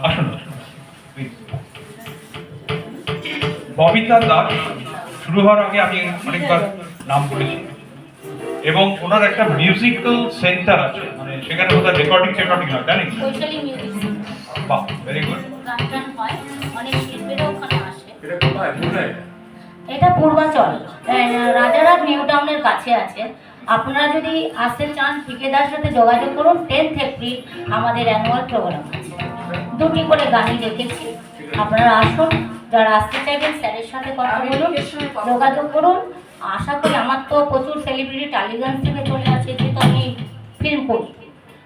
আসুন ববিতা দাস শুরু হওয়ার আগে আমি অনেকবার নাম বলেছি এবং ওনার একটা মিউজিক্যাল সেন্টার আছে, মানে সেখানে বোধহয় রেকর্ডিং হয়, জানি বাহ, ভেরি গুড। এটা পূর্বাচল, রাজারহাট নিউ টাউনের কাছে আছে। আপনারা যদি আসতে চান ঠিকাদার সাথে যোগাযোগ করুন। 10th এপ্রিল আমাদের অ্যানুয়াল প্রোগ্রাম আছে, 2টি করে গানই রেখেছি। আপনারা আসুন, যারা আসতে চাইবেন স্যারের সাথে কথা বলুন, যোগাযোগ করুন। আশা করি, আমার তো প্রচুর সেলিব্রিটি টালিগঞ্জ থেকে চলে আসে, যেহেতু আমি ফিল্ম করি,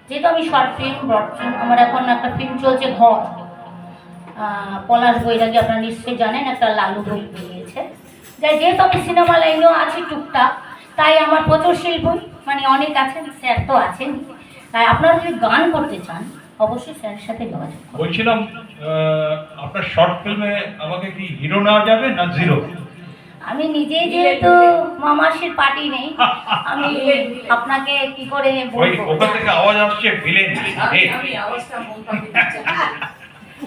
যেহেতু আমি শর্ট ফিল্ম, আমার এখন একটা ফিল্ম চলছে ঘর, পলাশ বৈরাগী আপনারা নিশ্চয়ই জানেন, একটা লালু বই বেরিয়েছে। যেহেতু আমি সিনেমা লাইনেও আছি টুকটাক, তাই আমার প্রচুর শিল্পী মানে অনেক আছেন, স্যার তো আছেন। তাই আপনারা যদি গান করতে চান অবশ্যই স্যারের সাথে যোগাযোগ করুন। বলছিলাম আপনার শর্ট ফিল্মে আমাকে কি হিরো নেওয়া যাবে না জিরো? আমি নিজেই যেহেতু মামাসির পার্টি নেই, আমি আপনাকে কি করে বলবো? ওখান থেকে আওয়াজ আসছে ভিলেন,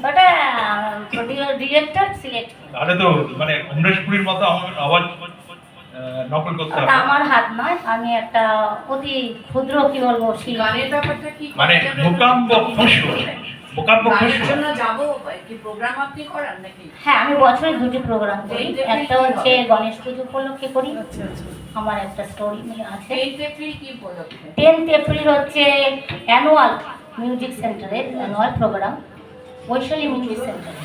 ওটা ডিরেক্টর সিলেক্ট। তাহলে তো মানে অমরেশপুরীর মতো আমার আওয়াজ নকল করতে হবে। আমার হাত নয়, আমি একটা অতি ক্ষুদ্র কি বলবো গানের ব্যাপারটা কি, মানে ভূকম্প খুশু, ভূকম্প খুশু জন্য যাবো কি প্রোগ্রাম আপনি করেন নাকি? হ্যাঁ, আমি বছরে 2টি প্রোগ্রাম করি। একটা হচ্ছে গণেশ পুজো উপলক্ষে করি, আমার একটা স্টোরি আছে। 10th এপ্রিল কি উপলক্ষে? 10th এপ্রিল হচ্ছে অ্যানুয়াল মিউজিক সেন্টারের অ্যানুয়াল প্রোগ্রাম, বৈশালী মিউজিক সেন্টারে।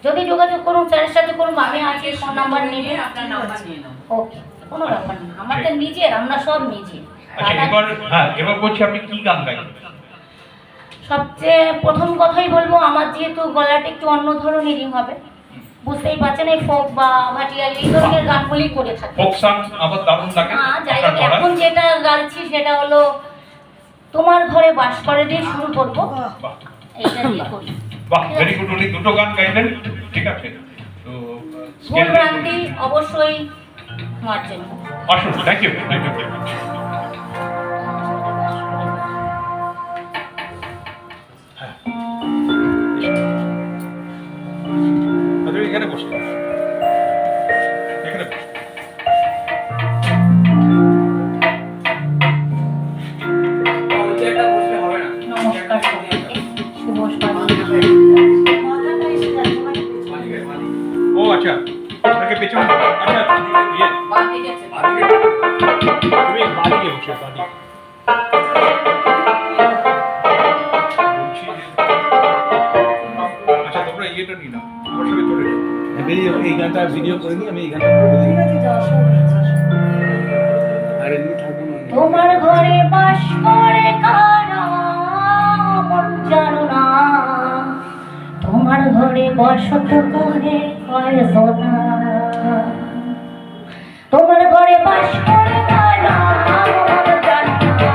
যদি যোগাযোগ করুন, স্যারের সাথে করুন, আমি আছি, ফোন নাম্বার নেবেন, আপনার নাম্বার নিয়ে নাও। ওকে, কোনো ব্যাপার না, আমাদের নিজের, আমরা সব নিজের। আচ্ছা, এবার বলছি আপনি কি গান গাইবেন? সবচেয়ে প্রথম কথাই বলবো, আমার যেহেতু গলাটা একটু অন্য ধরনেরই হবে, বুঝতেই পারছেন, এই ফোক বা ভাটিয়ালি এই ধরনের গানগুলি করে থাকি। ফোক সং আবার দারুণ লাগে। যাই হোক, এখন যেটা গাইছি সেটা হলো তোমার ঘরে বাস করে দিয়ে শুরু করবো, এইটা দিয়ে করি। বাহ, ভেরি গুড। উনি দুটো গান গাইবেন, ঠিক আছে? তো ভুল ভ্রান্তি অবশ্যই মার্জেন। আসুন, থ্যাংক ইউ। এখানে বসে, এখানে বসে। নমস্কার সবাইকে, শুভ সকাল। ও আচ্ছা, আপনাকে পেছনে, আচ্ছা ইয়ে বাকি গেছে, তুমি বাড়ি বসে বাড়ি আচ্ছা, তোমরা ইয়েটা নিয়ে নাও, আমার সঙ্গে চলে যাও। এই গানটা ভিডিও করে নিই, আমি এই গানটা করে দিই। আর এমনি থাকবো না। তোমার ঘরে বাস করে কারা মন জানো না, তোমার ঘরে বসত করে কয়জনা, তোমার ঘরে বাস করে কারা মন জানো না,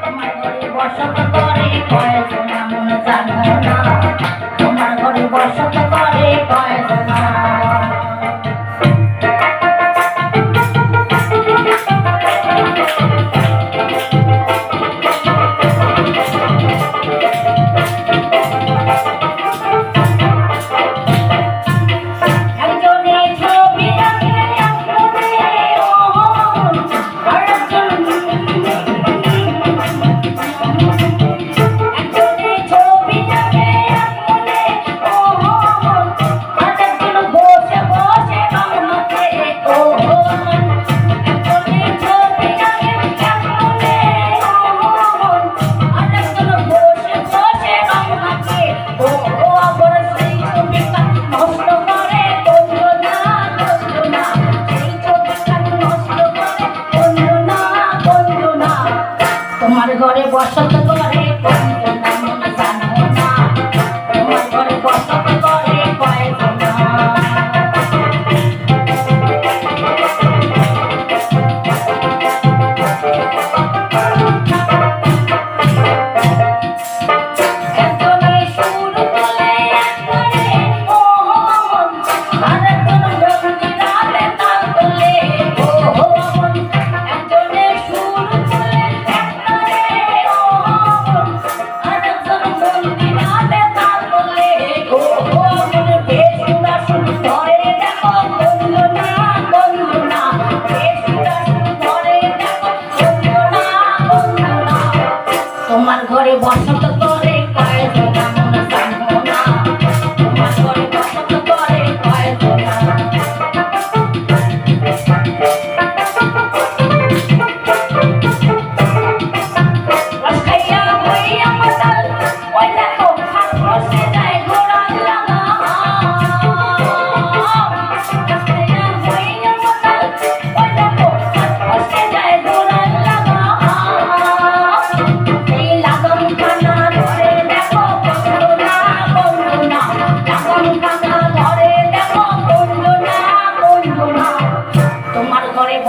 তোমার ঘরে বসত করে কয়জনা মন জানো না, তোমার ঘরে বসত করে কয়জনা। একজনে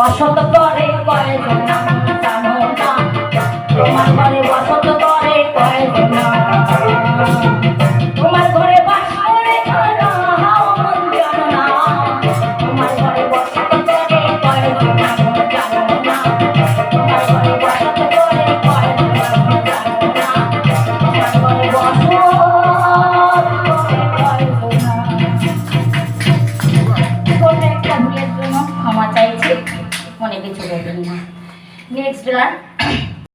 বসত করে কয়জন জানো না, তোমার ঘরে বসত করে কয়জন, তোমার ঘরে বাস করে জানো না, তোমার ঘরে বসত করে কয়জন জানো না, তোমার ঘরে বসত করে কয়জন জানো না, তোমার ঘরে বসত ছোট একটা ভুলের জন্য ক্ষমা চাইছি, মনে কিছু বলবেন না। নেক্সট গান।